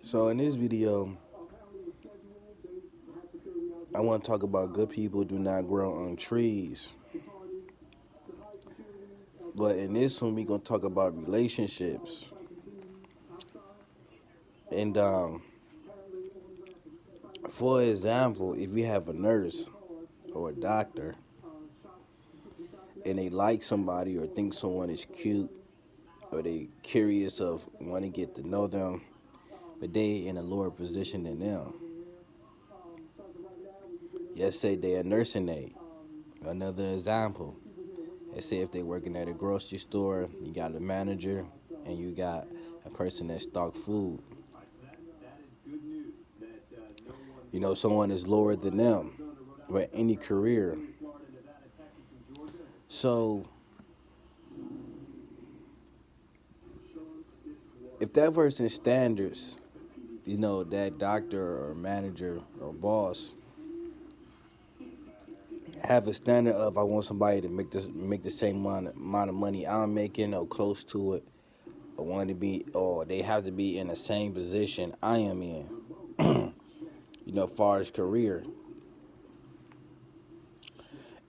So in this video, I want to talk about good people do not grow on trees. But in this one, we're going to talk about relationships. And for example, if you have a nurse or a doctor and they like somebody or think someone is cute or they curious of want to get to know them, but they in a lower position than them. Let's say they a nursing aide. Another example. Let's say if they working at a grocery store, you got a manager and you got a person that stock food. You know, someone is lower than them with any career. So if that person's standards, you know, that doctor or manager or boss have a standard of I want somebody to make the same amount of money I'm making or close to it, or want to be, or they have to be in the same position I am in. You know, far as career.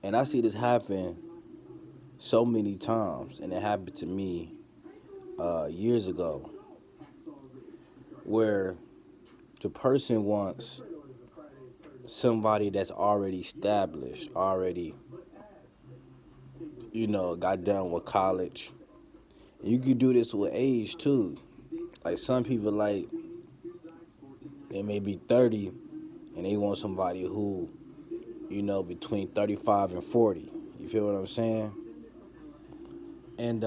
And I see this happen so many times, and it happened to me years ago, where the person wants somebody that's already established, already, you know, got done with college. And you can do this with age too. Like some people, like they may be 30, and they want somebody who, you know, between 35 and 40. You feel what I'm saying? And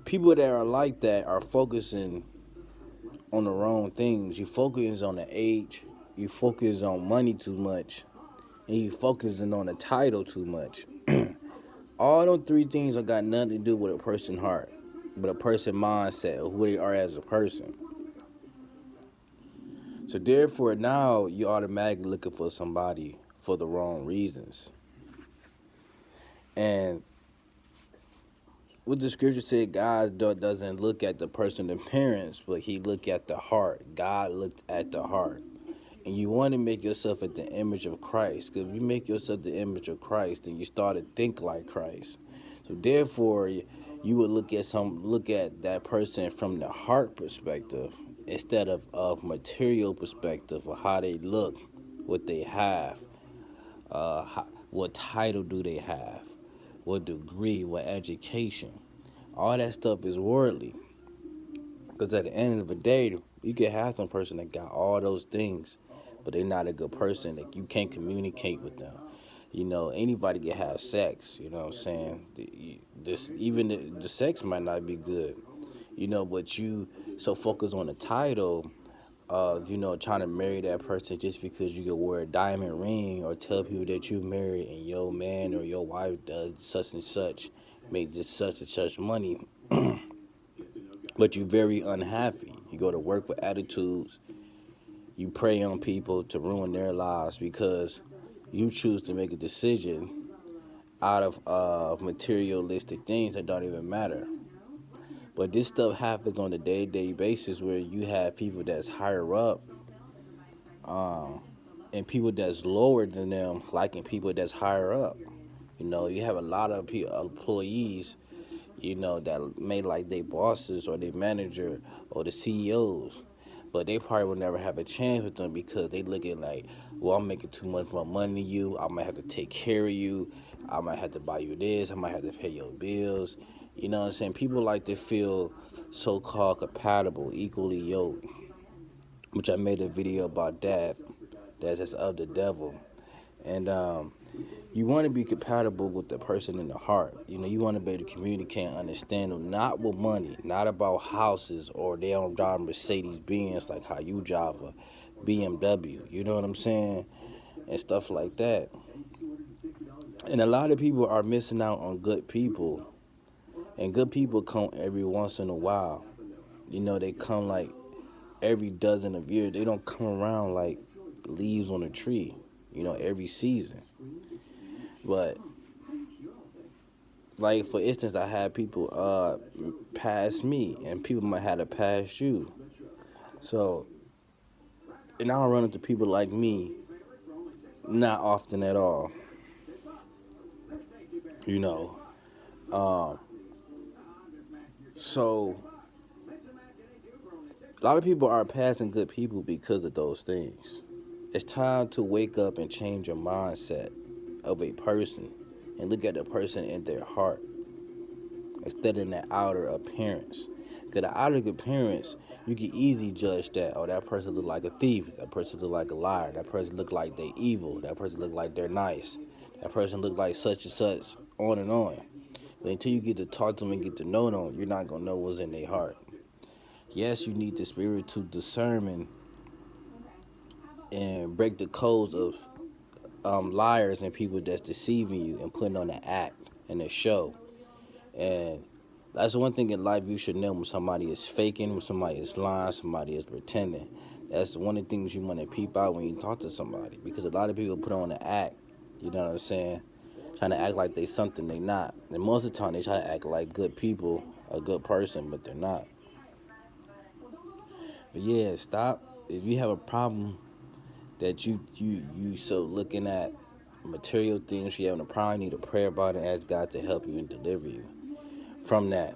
people that are like that are focusing on the wrong things. You focus on the age, you focus on money too much, and you focusing on the title too much. All those three things have got nothing to do with a person's heart, but a person mindset of who they are as a person. So therefore now you automatically looking for somebody for the wrong reasons. And what the scripture said, God doesn't look at the person appearance, but he look at the heart. God looked at the heart. And you want to make yourself at the image of Christ. Because if you make yourself the image of Christ, then you start to think like Christ. So therefore, you would look at that person from the heart perspective instead of a material perspective of how they look, what they have, what title do they have, what degree, what education. All that stuff is worldly. Because at the end of the day, you can have some person that got all those things, but they're not a good person. Like you can't communicate with them. You know, anybody can have sex. You know what I'm saying? Even the sex might not be good. You know, but you so focused on the title of, you know, trying to marry that person just because you can wear a diamond ring or tell people that you married and your man or your wife does such and such, make just such and such money. But you're very unhappy. You go to work with attitudes. You prey on people to ruin their lives because you choose to make a decision out of materialistic things that don't even matter. But this stuff happens on a day-to-day basis where you have people that's higher up and people that's lower than them liking people that's higher up. You know, you have a lot of employees, you know, that may like they bosses or their manager or the CEOs, but they probably will never have a chance with them because they look at like, well, I'm making too much more money than you. I might have to take care of you. I might have to buy you this. I might have to pay your bills. You know what I'm saying? People like to feel so-called compatible, equally yoked, which I made a video about that. That's just of the devil. And you want to be compatible with the person in the heart. You know, you want to be able to communicate and understand them, not with money, not about houses or they don't drive Mercedes Benz like how you drive a BMW. You know what I'm saying? And stuff like that. And a lot of people are missing out on good people. And good people come every once in a while. You know, they come like every dozen of years. They don't come around like leaves on a tree, you know, every season. But like for instance, I had people pass me, and people might have to pass you. So, and I don't run into people like me not often at all. You know, um, so a lot of people are passing good people because of those things. It's time to wake up and change your mindset of a person and look at the person in their heart instead of their outer appearance. Because the outer appearance, you can easily judge that. Oh, that person look like a thief. That person look like a liar. That person look like they evil. That person look like they're nice. That person look like such and such. On and on. But until you get to talk to them and get to know them, you're not gonna know what's in their heart. Yes, you need the spirit to discern and break the codes of liars and people that's deceiving you and putting on an act and a show. And that's one thing in life you should know when somebody is faking, when somebody is lying, somebody is pretending. That's one of the things you want to peep out when you talk to somebody, because a lot of people put on an act, you know what I'm saying? Trying to act like they something they not. And most of the time they try to act like good people, a good person, but they're not. But yeah, stop. If you have a problem that you so looking at material things, you having a problem, you need to pray about it and ask God to help you and deliver you from that.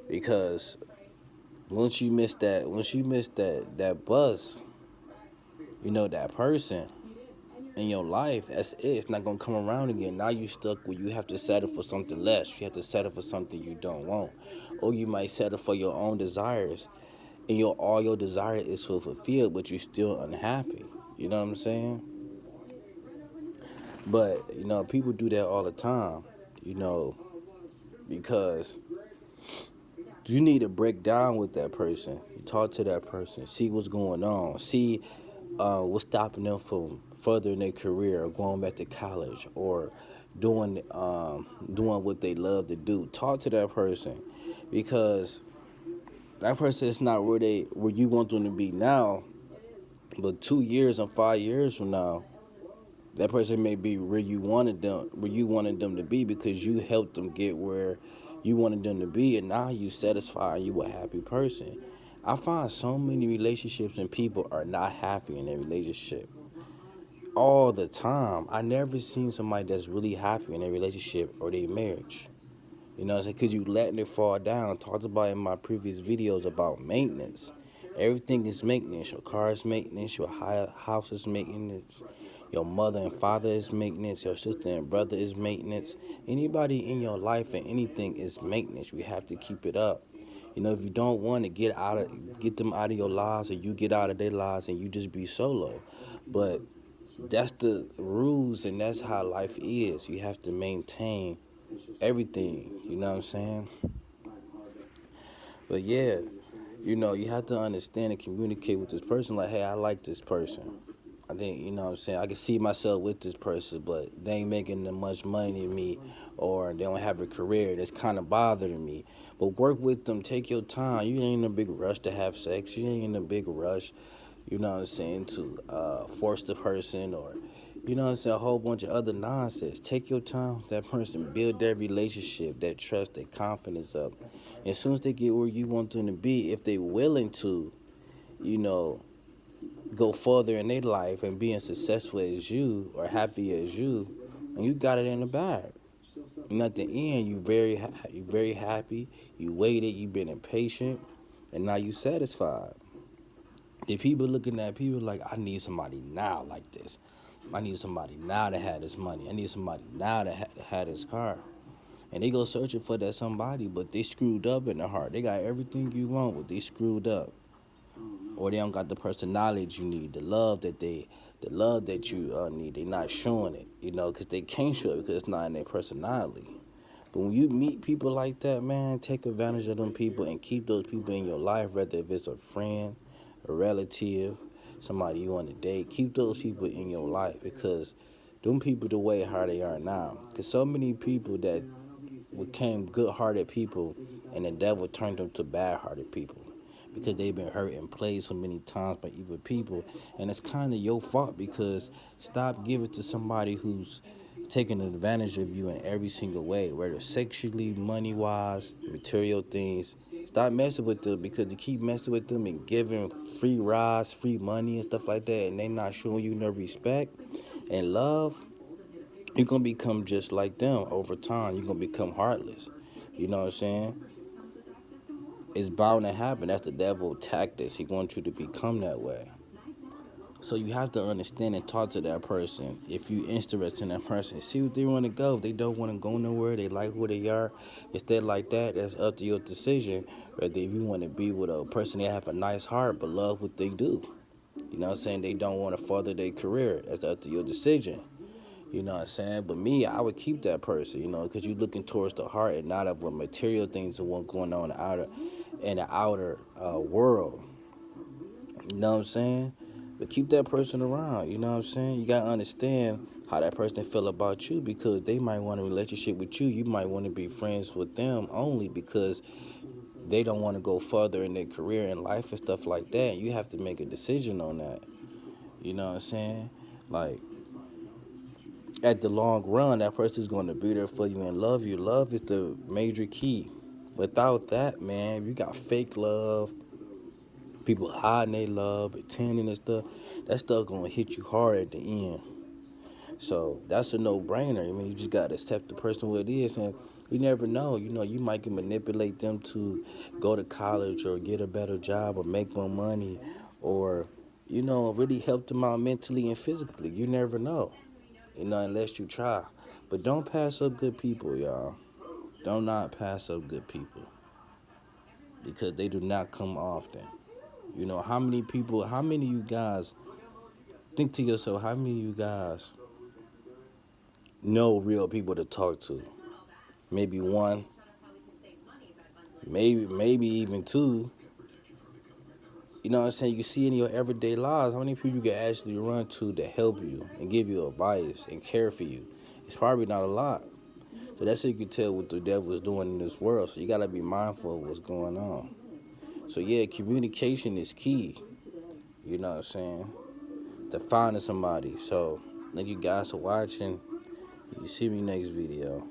Because once you miss that bus, that person in your life, that's it. It's not gonna come around again. Now you stuck where you have to settle for something less. You have to settle for something you don't want. Or you might settle for your own desires, and all your desire is fulfilled, but you're still unhappy. You know what I'm saying? But people do that all the time. You know, because you need to break down with that person. You talk to that person, see what's going on, see what's stopping them from furthering their career or going back to college or doing what they love to do. Talk to that person, because that person is not where you want them to be now, but 2 years and 5 years from now, that person may be where you wanted them to be, because you helped them get where you wanted them to be, and now you satisfied, you a happy person. I find so many relationships and people are not happy in their relationship all the time. I never seen somebody that's really happy in their relationship or their marriage. You know what I'm saying? Because you letting it fall down. Talked about in my previous videos about maintenance. Everything is maintenance. Your car is maintenance. Your house is maintenance. Your mother and father is maintenance. Your sister and brother is maintenance. Anybody in your life and anything is maintenance. You have to keep it up. If you don't want to get them out of your lives, or you get out of their lives and you just be solo. But that's the rules, and that's how life is. You have to maintain everything. You know what I'm saying? But yeah, you have to understand and communicate with this person. Like, hey, I like this person. I think, what I'm saying, I can see myself with this person, but they ain't making that much money than me, or they don't have a career that's kind of bothering me. But work with them. Take your time. You ain't in a big rush to have sex. You ain't in a big rush, to force the person, or, a whole bunch of other nonsense. Take your time with that person. Build that relationship, that trust, that confidence up. And as soon as they get where you want them to be, if they willing to, you know, go further in their life and being successful as you or happy as you, and you got it in the bag. And at the end, you very happy. You waited. You been impatient, and now you satisfied. The people looking at people like, I need somebody now like this. I need somebody now to have this money. I need somebody now to have this car. And they go searching for that somebody, but they screwed up in the heart. They got everything you want, but they screwed up. Or they don't got the personality you need, the love that you need. They not showing it, because they can't show it because it's not in their personality. But when you meet people like that, man, take advantage of them people and keep those people in your life, whether if it's a friend, a relative, somebody you want to date. Keep those people in your life, because them people the way how they are now. Because so many people that became good-hearted people, and the devil turned them to bad-hearted people, because they've been hurt and played so many times by evil people. And it's kind of your fault, because stop giving to somebody who's taking advantage of you in every single way, whether sexually, money wise, material things. Stop messing with them, because you keep messing with them and giving free rides, free money and stuff like that, and they not showing you no respect and love. You're gonna become just like them over time. You're gonna become heartless. You know what I'm saying? It's bound to happen. That's the devil tactics. He wants you to become that way. So you have to understand and talk to that person. If you interested in that person, see what they want to go. If they don't want to go nowhere, they like who they are. Instead, like that, that's up to your decision. Whether if you want to be with a person that have a nice heart but love what they do. You know what I'm saying? They don't want to further their career. That's up to your decision. You know what I'm saying? But me, I would keep that person, because you're looking towards the heart and not of what material things and what's going on in the outer world. You know what I'm saying? But keep that person around. You know what I'm saying? You gotta understand how that person feel about you, because they might want a relationship with you. You might want to be friends with them only because they don't want to go further in their career and life and stuff like that. You have to make a decision on that. You know what I'm saying? Like, at the long run, that person's going to be there for you and love you. Love is the major key. Without that, man, you got fake love, people hiding their love, pretending and stuff. That stuff gonna hit you hard at the end. So that's a no-brainer. I mean, you just gotta accept the person what it is, and you never know. You might can manipulate them to go to college or get a better job or make more money, or really help them out mentally and physically. You never know. Unless you try. But don't pass up good people, y'all. Do not pass up good people, because they do not come often. How many people, how many of you guys, think to yourself, how many of you guys know real people to talk to? Maybe one, maybe even two. You know what I'm saying? You see in your everyday lives, how many people you can actually run to help you and give you advice and care for you? It's probably not a lot. So that's how you can tell what the devil is doing in this world. So you gotta be mindful of what's going on. So yeah, communication is key. You know what I'm saying? To finding somebody. So thank you guys for watching. You see me next video.